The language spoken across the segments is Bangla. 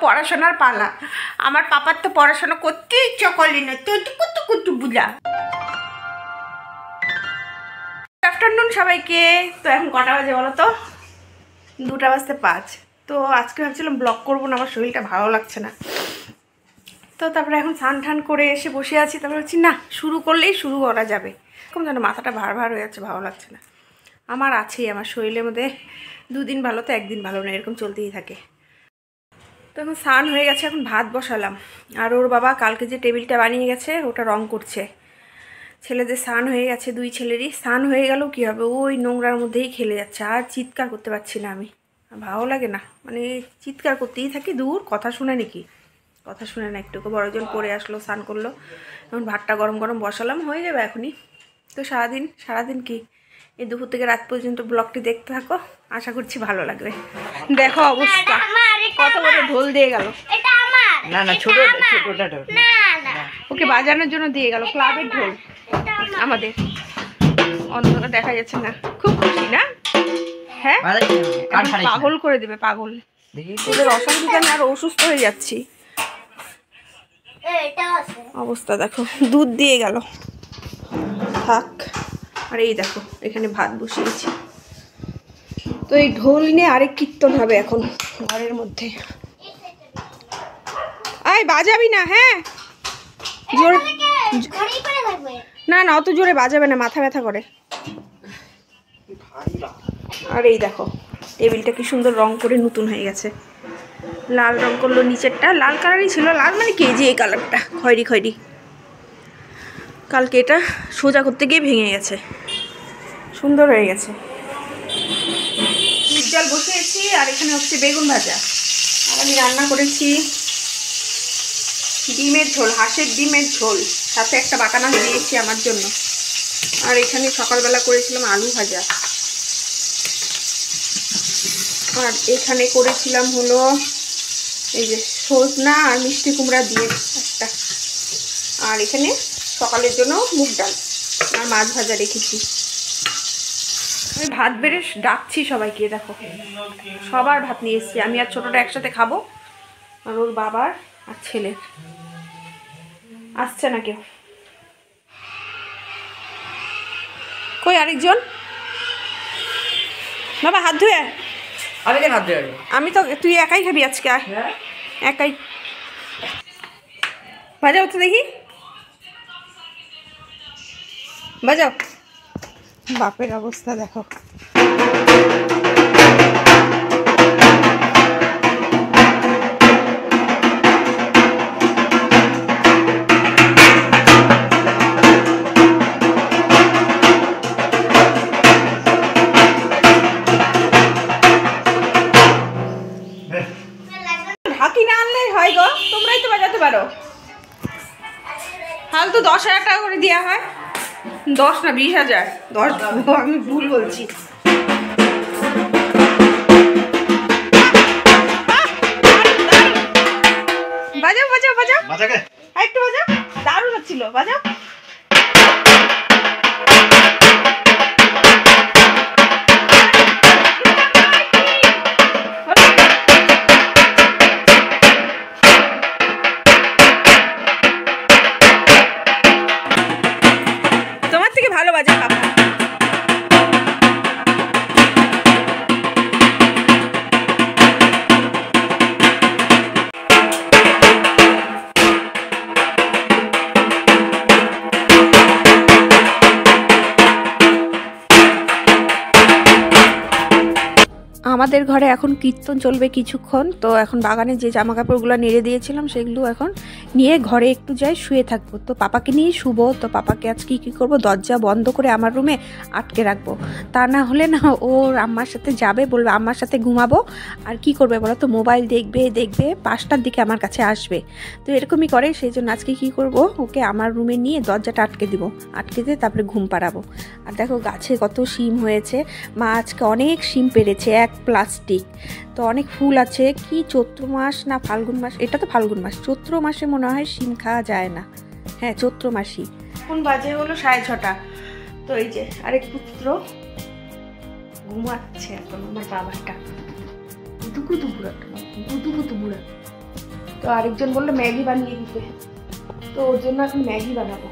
পড়াশোনার পালা। আমার পাপার তো পড়াশোনা করতে ইচ্ছা করলি না, তো কুতু কুতু বুঝা। গুড আফটারনুন সবাইকে। তো এখন কটা বাজে বলো তো? 2:05। তো আজকে ভাবছিলাম ব্লগ করবো না, আমার শরীরটা ভালো লাগছে না। তো তারপরে এখন স্নান টান করে এসে বসে আছি। তারপরে বলছি না, শুরু করলেই শুরু করা যাবে। এরকম যেন মাথাটা ভার ভার হয়ে যাচ্ছে, ভালো লাগছে না। আমার আছেই, আমার শরীরের মধ্যে 2 দিন ভালো তো 1 দিন ভালো না, এরকম চলতেই থাকে। তো এখন স্নান হয়ে গেছে, এখন ভাত বসালাম। আর ওর বাবা কালকে যে টেবিলটা বানিয়ে গেছে ওটা রং করছে। ছেলেদের স্নান হয়ে গেছে, 2 ছেলেরই স্নান হয়ে গেল, কী হবে, ওই নোংরার মধ্যেই খেলে যাচ্ছে। আর চিৎকার করতে পারছি না আমি, ভালো লাগে না, মানে চিৎকার করতেই থাকি। দূর, কথা শুনে নাকি, কথা শুনে না একটুকু। বড়জন পরে আসলো, স্নান করলো, এখন ভাতটা গরম গরম বসালাম, হয়ে যাবে এখনই। তো সারাদিন কি এই দুপুর থেকে রাত পর্যন্ত ব্লগটি দেখতে থাকো, আশা করছি ভালো লাগবে। দেখো অবস্থা, কত বড় ঢোল দিয়ে গেল। না না, ছোটটা ঢোল, ওকে বাজানোর জন্য দিয়ে গেল, ক্লাবের ঢোল আমাদের। অন্ধকার দেখা যাচ্ছে না, খুব খুশি না? হ্যাঁ, পাগল করে দেবে, পাগল। ওদের অসুবিধা নেই, আর অসুস্থ হয়ে যাচ্ছি। অবস্থা দেখো, দুধ দিয়ে গেল, থাক। আর এই দেখো এখানে ভাত বসিয়েছি। তো এই ঢোল নিয়ে আরেক কীর্তন হবে এখন ঘরের মধ্যে। আয় বাজাবি না, হ্যাঁ জোর, না না অত জোরে বাজাবে না, মাথা ব্যথা করে। আর এই দেখো টেবিলটা কি সুন্দর রং করে নতুন হয়ে গেছে। লাল রং করলো, নিচেরটা লাল কালারই ছিল, লাল মানে কি যে এই কালারটা খয়েরি খয়েরি। কালকে এটা সোজা করতে গিয়ে ভেঙে গেছে, সুন্দর হয়ে গেছে। জল বসিয়েছি, আর এখানে হচ্ছে বেগুন ভাজা। আর আমি রান্না করেছি ডিমের ঝোল, হাঁসের ডিমের ঝোল, সাথে একটা বাটা মাছ দিয়েছি আমার জন্য। আর এখানে সকালবেলা করেছিলাম আলু ভাজা। আর এখানে করেছিলাম হলো এই যে সজনা আর মিষ্টি কুমড়া দিয়ে একটা। আর এখানে সকালের জন্য মুগ ডাল আর মাছ ভাজা রেখেছি। আমি ভাত বেড়ে ডাকছি সবাইকে, দেখো সবার ভাত নিয়ে এসেছি। আমি আর ছোটোটা একসাথে খাবো, আর ওর বাবার আর ছেলের। আসছে না কেউ, কই আরেকজন? বাবা হাত ধুয়ে, আমি তো, তুই একাই খাবি আজকে, একাই বাজাও তো দেখি, বাজাও। বাপের অবস্থা দেখো। ঢাকি না আনলেই হয় গো, তোমরাই তো বাজাতে পারো। ফালতু 10,000 টাকা করে দেওয়া হয়, 10 না 20,000, 10 আমি ভুল বলছি। বাজাও বাজাও বাজাও, একটু বাজাও, দারুণ হচ্ছিল, বাজাও। তোমার থেকে ভালো বাজে পাপা। আমাদের ঘরে এখন কীর্তন চলবে কিছুক্ষণ। তো এখন বাগানে যে জামা কাপড়গুলো নেড়ে দিয়েছিলাম সেগুলো এখন নিয়ে ঘরে একটু যাই, শুয়ে থাকবো। তো পাপাকে নিয়ে শুবো। তো পাপাকে আজকে কী করবো, দরজা বন্ধ করে আমার রুমে আটকে রাখবো। তা না হলে না, ওর আম্মার সাথে যাবে, বলবে আম্মার সাথে ঘুমাবো। আর কি করবে বলো তো, মোবাইল দেখবে 5টার দিকে আমার কাছে আসবে। তো এরকমই করে, সেই জন্য আজকে কী করবো, ওকে আমার রুমে নিয়ে দরজাটা আটকে দিব, আটকে দিয়ে তারপরে ঘুম পাড়াবো। আর দেখো গাছে কত শিম হয়েছে, মা আজকে অনেক শিম পেড়েছে, এক প্লাস্টিক। তো অনেক ফুল আছে। কি চৈত্র মাস না ফাল্গুন মাস, এটা তো ফাল্গুন মাস, চৈত্র মাসে মনে হয় শিম খাওয়া যায় না। হ্যাঁ চৈত্র মাসই। এখন বাজে হলো 6:30। তো এই যে আরেক পুত্র ঘুমাচ্ছে এখন, আমার বাবাটা কুতু বুড়া, কুতু বুড়া। তো আরেকজন বললো ম্যাগি বানিয়ে দিতে, তো ওর জন্য এখন ম্যাগি বানাবো।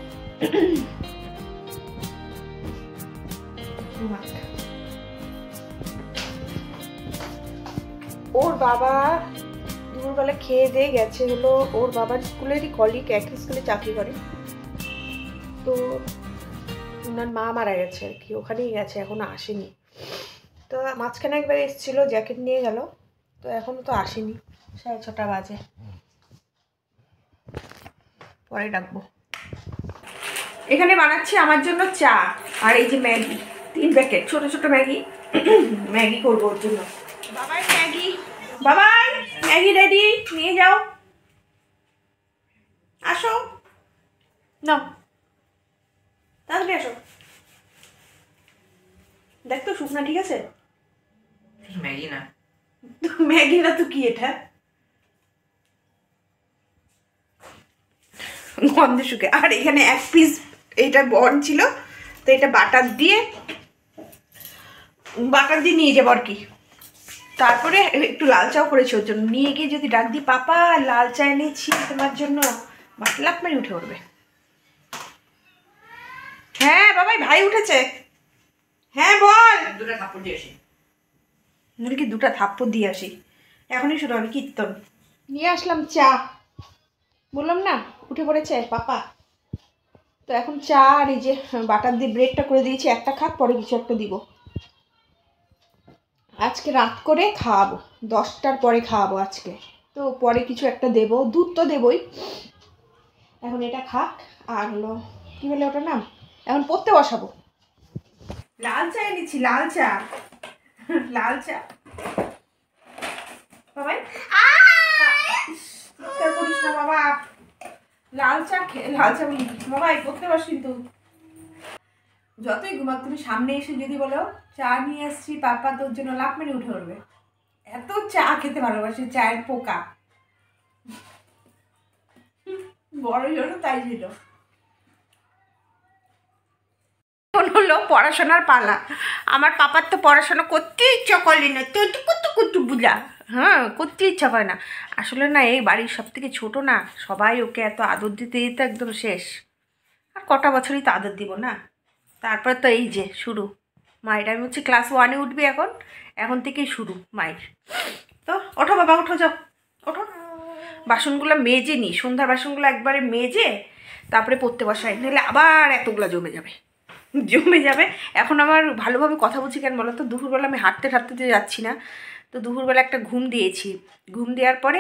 ওর বাবা দুপুরবেলা খেয়ে দিয়ে গেছে হলো ওর বাবার স্কুলেরই কলিগ, একই স্কুলে চাকরি করে। তো ওনার মা মারা গেছে আর কি, ওখানেই গেছে, এখনো আসেনি। তো মাঝখানে একবার এসেছিল, জ্যাকেট নিয়ে গেল, তো এখনো তো আসেনি, 6:30 বাজে, পরে ডাকবো। এখানে বানাচ্ছি আমার জন্য চা আর এই যে ম্যাগি, 3 প্যাকেট ছোট ছোট ম্যাগি। ম্যাগি করবো ওর জন্য। বাবাই ম্যাগি, বাবাই ম্যাগি রেডি, নিয়ে যাও, আসো নাও তাড়াতাড়ি আসো। দেখ তো শুকনা ঠিক আছে? ম্যাগি না, ম্যাগি না তো কি এটা? গন্ধে শুকে। আর এখানে 1 পিস এইটা বন ছিল, তো এটা বাটার দিয়ে নিয়ে যাবো আর কি। তারপরে একটু লাল চাও করেছি ওর জন্য, নিয়ে গিয়ে যদি ডাক দিই পাপা লাল চা এনেছি তোমার জন্য, বাটলাপ মেরে উঠে পড়বে। হ্যাঁ বাবাই, ভাই উঠেছে। হ্যাঁ বল। 2টা থাপ্পড় দিয়ে আসি। কি 2টা থাপ্পড় দিয়ে আসি? এখনই শুরু হবে কীর্তন। নিয়ে আসলাম চা, বললাম না উঠে পড়েছে পাপা। তো এখন চা আর এই যে বাটার দিয়ে ব্রেডটা করে দিয়েছি, একটা খাক, পরে কিছু একটা দিব। আজকে রাত করে খাওয়াবো, 10টার পরে খাওয়াবো আজকে, তো পরে কিছু একটা দেবো, দুধ তো দেবই। এখন এটা খাক, আর হলো কী বলে ওটার নাম, এখন পড়তে বসাবো। লাল চা এনেছি, লাল চা, লাল চা। বাবাই করিস না বাবা, লাল চা লাল চা বলি বাবাই, পড়তে বস কিন্তু। যতই ঘুমাক তুমি সামনে এসে যদি বলো চা নিয়ে আসছি পাপা তোর জন্য, লাফ মেরে উঠে উঠবে। এত চা খেতে ভালোবাসে, চায়ের পোকা। বড় জন্য তাই ছিল। এখন হলো পড়াশোনার পালা। আমার পাপার তো পড়াশোনা করতে ইচ্ছা করলি না, তো কুতু বুঝা, হ্যাঁ করতে ইচ্ছা করে না। আসলে না এই বাড়ির সব থেকে ছোটো না, সবাই ওকে এত আদর দিতে দিতে একদম শেষ। আর কটা বছরই তো আদর দিব না, তারপর তো এই যে শুরু মায়ের। আমি হচ্ছে ক্লাস 1-এ উঠবি, এখন থেকেই শুরু মায়ের। তো ওঠো বাবা, ওঠো, যাও ওঠো। বাসনগুলো মেজে নিই, সন্ধ্যার বাসনগুলো একবারে মেজে তারপরে পড়তে বসাই, নাহলে আবার এতগুলো জমে যাবে। এখন আমার ভালোভাবে কথা বলছি কেন বলো তো, দুপুরবেলা আমি হাঁটতে যাচ্ছি না, তো দুপুরবেলা একটা ঘুম দিয়েছি। ঘুম দেওয়ার পরে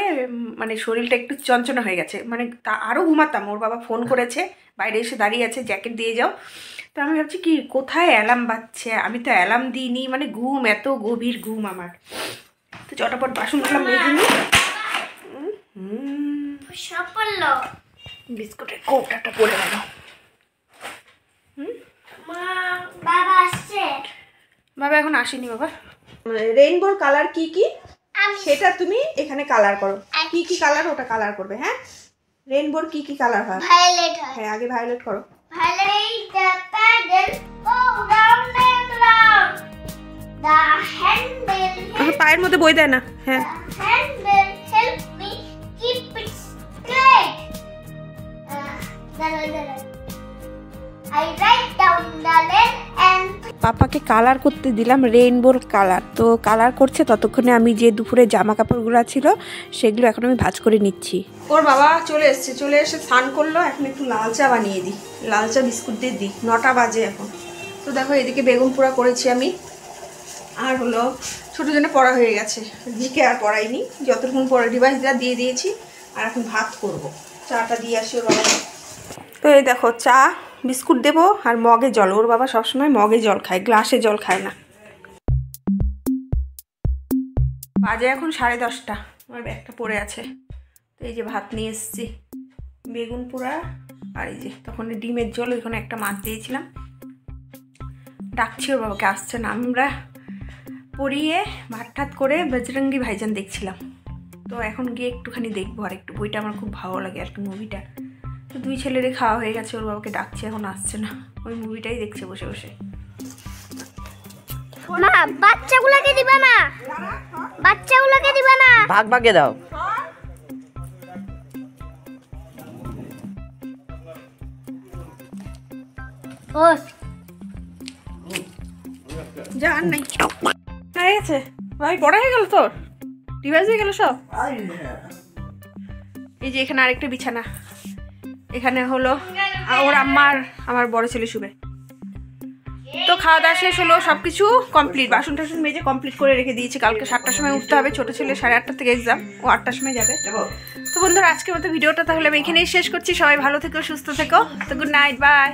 মানে শরীরটা একটু চঞ্চনা হয়ে গেছে, মানে তা আরও ঘুমাতাম। ওর বাবা ফোন করেছে, বাইরে এসে দাঁড়িয়ে আছে, জ্যাকেট দিয়ে যাও। তো আমি ভাবছি কি কোথায় অ্যালার্ম বাজছে, আমি তো অ্যালার্ম দিইনি, মানে ঘুম, এত গভীর ঘুম আমার। তো চটাপট বাসনগুলো মেজে নিই। বিস্কুটের কৌটাটা পড়ে গেল। বাবা এখন আসেনি বাবা। রেইনবোর কালার কি কি সেটা তুমি এখানে কালার করো, কি কি কালার ওটা কালার করবে। হ্যাঁ রেইনবোর কি কি কালার হয়? ভায়োলেট হয়। হ্যাঁ আগে ভায়োলেট করো। Violet the paddle go round and round. The handle পায়ের মধ্যে বই দেয় না। হ্যাঁ help me keep it straight. I write down the length and পাপাকে কালার করতে দিলাম রেইনবোর কালার। তো কালার করছে, ততক্ষণে আমি যে দুপুরে জামা কাপড়গুলো ছিল সেগুলো এখন আমি ভাঁজ করে নিচ্ছি। ওর বাবা চলে এসে স্নান করলো, এখন একটু লাল চা বানিয়ে দিই, লাল চা বিস্কুট দিয়ে দিই, 9টা বাজে এখন। তো দেখো এদিকে বেগুন পোড়া করেছি আমি, আর হলো ছোটো জন্য পড়া হয়ে গেছে, জিকে আর পড়াইনি, যতক্ষণ পরে ডিভাইসটা দিয়ে দিয়েছি। আর এখন ভাত করব, চাটা দিয়ে আসি ওর বাবা। তো এই দেখো চা বিস্কুট দেবো আর মগে জল। ওর বাবা সবসময় মগে জল খায়, গ্লাসে জল খায় না। বাজে এখন 10:30, আমার ব্যাগটা পড়ে আছে। তো এই যে ভাত নিয়ে এসেছি, বেগুন পোড়া, আর এই যে তখন ডিমের ঝোল, ওইখানে একটা মাছ দিয়েছিলাম। ডাকছি ওর বাবাকে, আসছে না। আমরা পড়িয়ে ভাত ঠাত করে বজরঙ্গি ভাইজান দেখছিলাম। তো এখন গিয়ে একটুখানি দেখবো, আর একটু বইটা আমার খুব ভালো লাগে আর কি, মুভিটা। তো 2 ছেলেরই খাওয়া হয়ে গেছে, ওর বাবাকে ডাকছে, এখন আসছে না, ওই মুভিটাই দেখছে বসে বসে। মা বাচ্চাগুলোকে দিবা না, বাচ্চাগুলোকে দিবা ভাগ ভাগে দাও। ওস যা আর নাই হয়ে গেছে ভাই, পড়া হয়ে গেল তোর, রিভাইজ হয়ে গেল সব। এই যে এখানে আরেকটা বিছানা, এখানে হলো ওর আম্মার আমার বড় ছেলে শুবে। তো খাওয়া দাওয়া শেষ হলো, সব কিছু কমপ্লিট, বাসন টাসন মেজে কমপ্লিট করে রেখে দিয়েছি। কালকে 7টার সময় উঠতে হবে, ছোটো ছেলে 8:30 থেকে এক্সাম, ও 8টার সময় যাবে। তো বন্ধুরা আজকের মতো ভিডিওটা তাহলে আমি এখানেই শেষ করছি। সবাই ভালো থেকো, সুস্থ থেকো। তো গুড নাইট, বাই।